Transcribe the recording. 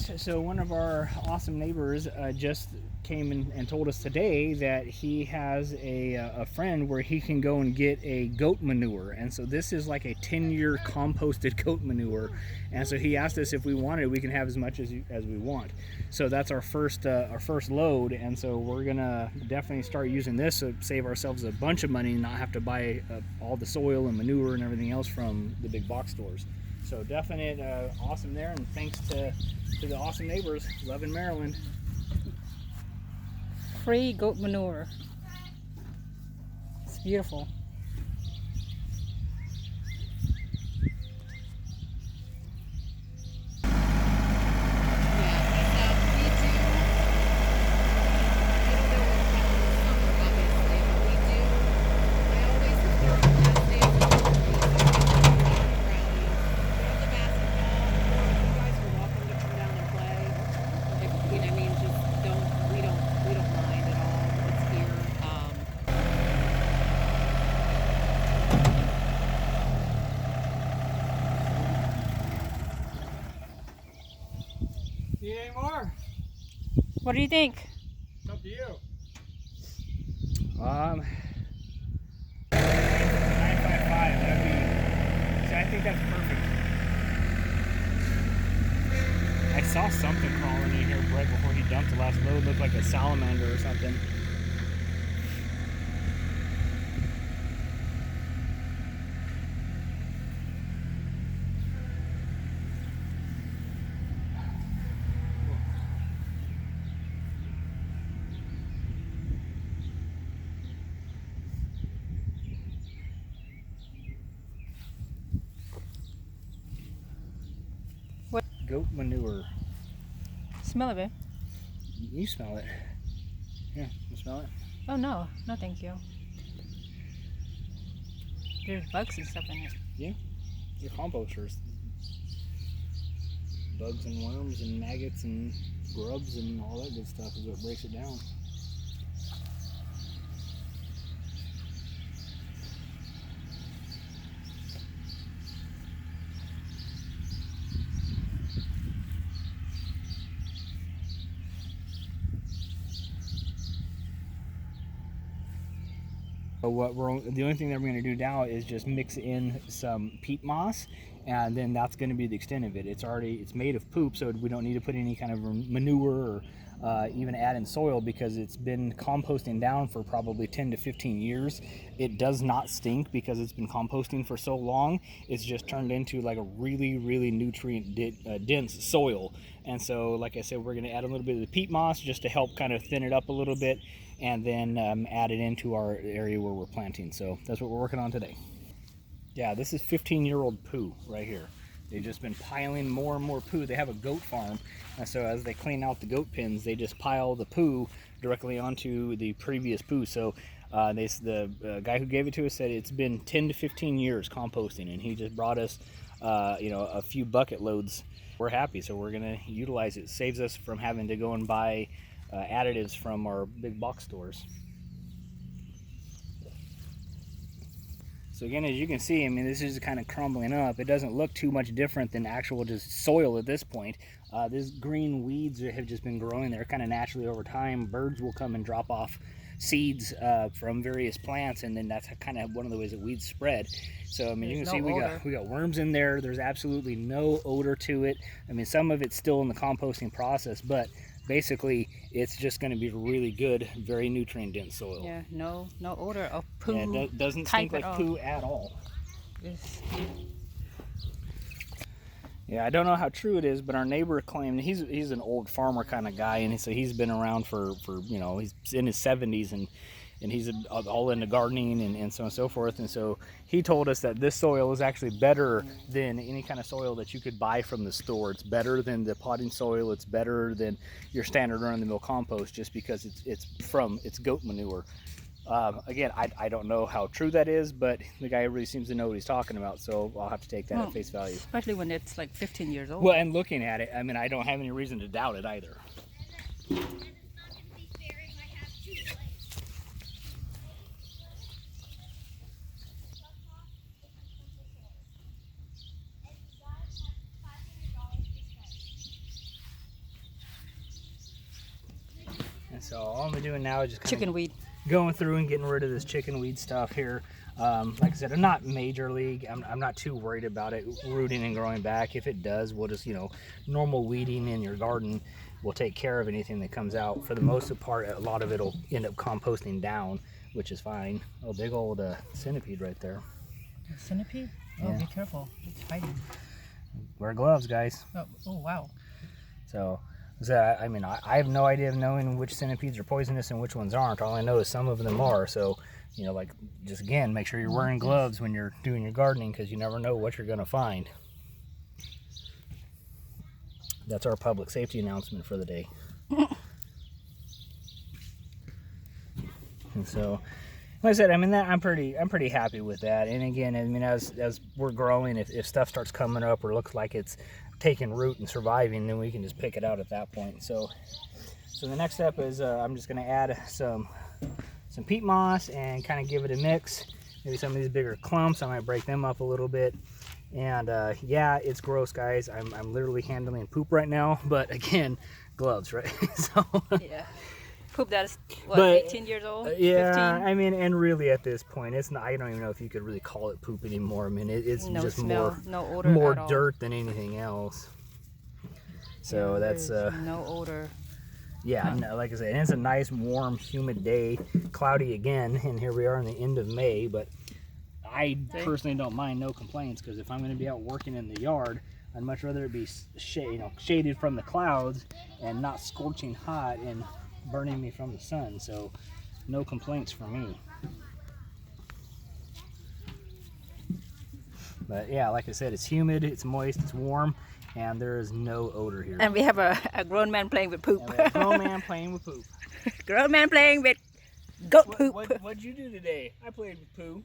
guys, so one of our awesome neighbors just came and told us today that he has a friend where he can go and get a goat manure, and so this is like a 10-year composted goat manure, and so he asked us if we wanted, we can have as much as we want. So that's our first load, and so we're gonna definitely start using this to save ourselves a bunch of money and not have to buy all the soil and manure and everything else from the big box stores. So definite awesome there, and thanks to the awesome neighbors, love in Maryland. Free goat manure. It's beautiful. Need any more? What do you think? It's up to you. 955, that'd be, see, I think that's perfect. I saw something crawling in here right before he dumped the last load. Looked like a salamander or something. What? Goat manure. Smell of it? You smell it. Yeah, you smell it? Oh no, no thank you. There's bugs and stuff in it. Yeah, your composters. Bugs and worms and maggots and grubs and all that good stuff is what breaks it down. So the only thing that we're going to do now is just mix in some peat moss, and then that's going to be the extent of it. It's made of poop, so we don't need to put any kind of manure or even add in soil because it's been composting down for probably 10 to 15 years. It does not stink because it's been composting for so long. It's just turned into like a really, really nutrient dense soil. And so, like I said, we're going to add a little bit of the peat moss just to help kind of thin it up a little bit, and then add it into our area where we're planting. So that's what we're working on today. Yeah, this is 15-year-old poo right here. They've just been piling more and more poo. They have a goat farm, and so as they clean out the goat pens, they just pile the poo directly onto the previous poo. So the guy who gave it to us said it's been 10 to 15 years composting, and he just brought us a few bucket loads. We're happy, so we're gonna utilize it. It saves us from having to go and buy additives from our big box stores. So again, as you can see, I mean, this is kind of crumbling up. It doesn't look too much different than actual just soil at this point. These green weeds have just been growing there kind of naturally over time. Birds will come and drop off seeds from various plants, and then that's kind of one of the ways that weeds spread. So I mean, you can see we got worms in there. There's absolutely no odor to it. I mean, some of it's still in the composting process, but basically it's just going to be really good, very nutrient dense soil. Yeah, no odor of poo. Yeah, it doesn't stink like poo at all. Yes. Yeah, I don't know how true it is, but our neighbor claimed he's an old farmer kind of guy, and so he's been around for you know, he's in his 70s, and he's all into gardening and so on and so forth. And so he told us that this soil is actually better than any kind of soil that you could buy from the store. It's better than the potting soil. It's better than your standard run-of-the-mill compost, just because it's goat manure. Again, I don't know how true that is, but the guy really seems to know what he's talking about, so I'll have to take that at face value. Especially when it's like 15 years old. Well, and looking at it, I mean, I don't have any reason to doubt it either. And so all I'm doing now is just kind Chicken weed. going through and getting rid of this chicken weed stuff here. Like I said, I'm not major league. I'm not too worried about it rooting and growing back. If it does, we'll just, normal weeding in your garden will take care of anything that comes out. For the most part, a lot of it will end up composting down, which is fine. Oh, big old centipede right there. Centipede? Oh, Yeah. be careful. It's fighting. Wear gloves, guys. Oh, wow. So, I mean, I have no idea of knowing which centipedes are poisonous and which ones aren't. All I know is some of them are. So, like, just again, make sure you're wearing gloves when you're doing your gardening, because you never know what you're going to find. That's our public safety announcement for the day. And so, like I said, I mean, I'm pretty happy with that. And again, I mean, as we're growing, if stuff starts coming up or looks like it's taking root and surviving, then we can just pick it out at that point. So the next step is I'm just going to add some peat moss and kind of give it a mix. Maybe some of these bigger clumps, I might break them up a little bit. And yeah, it's gross, guys. I'm literally handling poop right now, but again, gloves, right? So Yeah. Poop that is, what, But, 18 years old? yeah, 15? I mean, and really at this point, it's not. I don't even know if you could really call it poop anymore. I mean, it's No just smell, no odor more at all. dirt than anything else. So that's There's no odor. yeah, no, like I said, and it's a nice, warm, humid day, cloudy again, and here we are in the end of May. But I personally don't mind, no complaints, because if I'm going to be out working in the yard, I'd much rather it be shaded from the clouds and not scorching hot and burning me from the sun. So no complaints for me. But yeah, like I said, it's humid, it's moist, it's warm, and there is no odor here. And we have a grown man playing with poop. And we have a grown man playing with poop. Grown man playing with goat poop. What'd you do today? I played with poo.